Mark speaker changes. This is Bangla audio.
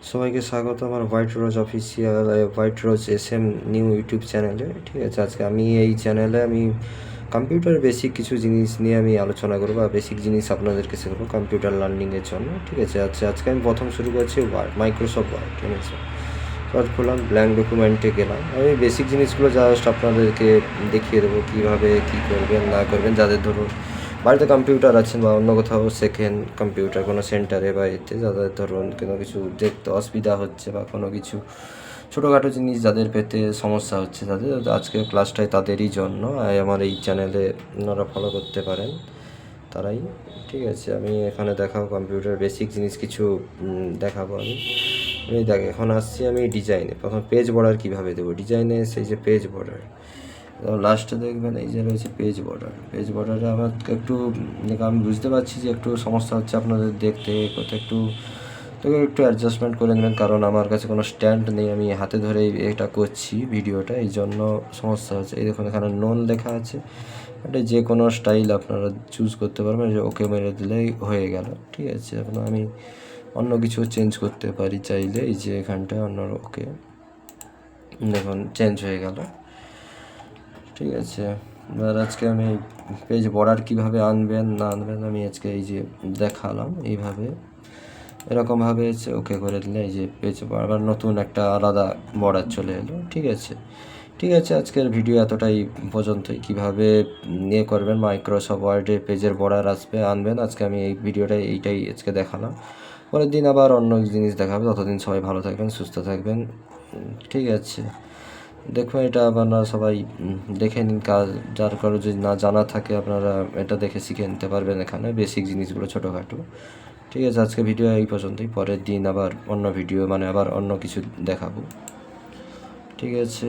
Speaker 1: সবাইকে স্বাগত আমার white rose official white rose SM new YouTube চ্যানেলে। ঠিক আছে, আজকে আমি এই চ্যানেলে আমি কম্পিউটার বেসিক কিছু জিনিস নিয়ে আমি আলোচনা করবো, বা বেসিক জিনিস আপনাদেরকে শেখাবো কম্পিউটার লার্নিংয়ের জন্য। ঠিক আছে, আজকে আমি প্রথম শুরু করছি মাইক্রোসফট ওয়ার্ড। ঠিক আছে, ওয়ার্ড খুললাম, ব্ল্যাঙ্ক ডকুমেন্টে গেলাম। আমি বেসিক জিনিসগুলো জাস্ট আপনাদেরকে দেখিয়ে দেবো কীভাবে কী করবেন না করবেন। যাদের ধরুন বাড়িতে কম্পিউটার আছেন বা অন্য কোথাও শেখেন কম্পিউটার কোনো সেন্টারে বা এতে, যাদের ধরুন কোনো কিছু দেখতে অসুবিধা হচ্ছে বা কোনো কিছু ছোটোখাটো জিনিস যাদের পেতে সমস্যা হচ্ছে, তাদের আজকের ক্লাসটাই তাদেরই জন্য। আমার এই চ্যানেলে ওনারা ফলো করতে পারেন তারাই। ঠিক আছে, আমি এখানে দেখাবো কম্পিউটার বেসিক জিনিস কিছু দেখাবো আমি দেখ। এখন আসছি আমি ডিজাইনে। প্রথম পেজ বর্ডার কীভাবে দেবো, ডিজাইনে সেই যে পেজ বর্ডার লাস্টে দেখবেন এই যে রয়েছে পেজ বর্ডার। পেজ বর্ডারে আমার একটু আমি বুঝতে পারছি যে একটু সমস্যা হচ্ছে আপনাদের দেখতে, কোথাও একটু অ্যাডজাস্টমেন্ট করে নেবেন, কারণ আমার কাছে কোনো স্ট্যান্ড নেই, আমি হাতে ধরেই এটা করছি ভিডিওটা, এই জন্য সমস্যা হচ্ছে। এই দেখুন এখানে নোন লেখা আছে, এটা যে কোনো স্টাইল আপনারা চুজ করতে পারবেন, যে ওকে মেরে দিলেই হয়ে গেল। ঠিক আছে, আপনার আমি অন্য কিছু চেঞ্জ করতে পারি চাইলে, এই যে এখানটায় অন্য ওকে দেখুন চেঞ্জ হয়ে গেল। ঠিক আছে, এবার আজকে আমি পেজ বর্ডার কীভাবে আনবেন না আনবেন আমি আজকে এই যে দেখালাম। এইভাবে এরকমভাবে ওকে করে দিলে এই যে পেজ আবার নতুন একটা আলাদা বর্ডার চলে এলো। ঠিক আছে, আজকের ভিডিও এতটাই পর্যন্তই। কীভাবে নিয়ে করবেন মাইক্রোসফট ওয়ার্ডে পেজের বর্ডার আনবেন আজকে আমি এই ভিডিওটাই এইটাই আজকে দেখালাম। পরের দিন আবার অন্য জিনিস দেখাবে। ততদিন সবাই ভালো থাকবেন, সুস্থ থাকবেন। ঠিক আছে, দেখুন এটা আপনারা সবাই দেখে নিন, কাজ যার কারো যদি না জানা থাকে আপনারা এটা দেখে শিখে নিতে পারবেন এখানে বেসিক জিনিসগুলো ছোটোখাটো। ঠিক আছে, আজকে ভিডিও এই পর্যন্তই। পরের দিন আবার অন্য ভিডিও আবার অন্য কিছু দেখাবো। ঠিক আছে।